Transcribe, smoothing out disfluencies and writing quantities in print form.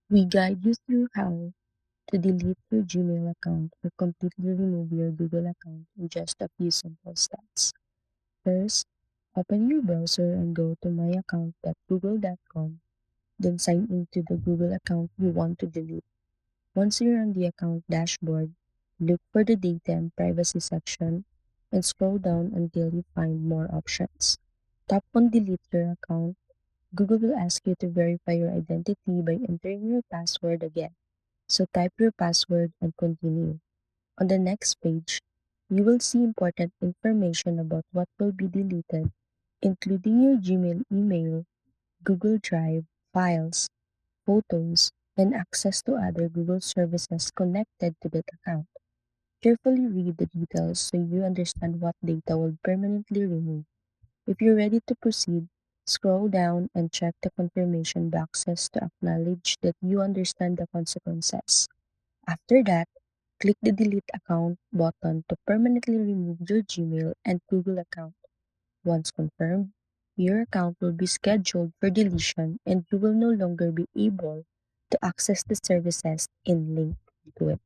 We guide you through how to delete your Gmail account or completely remove your Google account in just a few simple steps. First, open your browser and go to myaccount.google.com, then sign into the Google account you want to delete. Once you're on the account dashboard, look for the Data and Privacy section and scroll down until you find more options. Tap on Delete Your Account. Google will ask you to verify your identity by entering your password again. So type your password and continue. On the next page, you will see important information about what will be deleted, including your Gmail email, Google Drive, files, photos, and access to other Google services connected to that account. Carefully read the details so you understand what data will permanently remove. If you're ready to proceed, scroll down and check the confirmation boxes to acknowledge that you understand the consequences. After that, click the Delete Account button to permanently remove your Gmail and Google account. Once confirmed, your account will be scheduled for deletion and you will no longer be able to access the services in linked to it.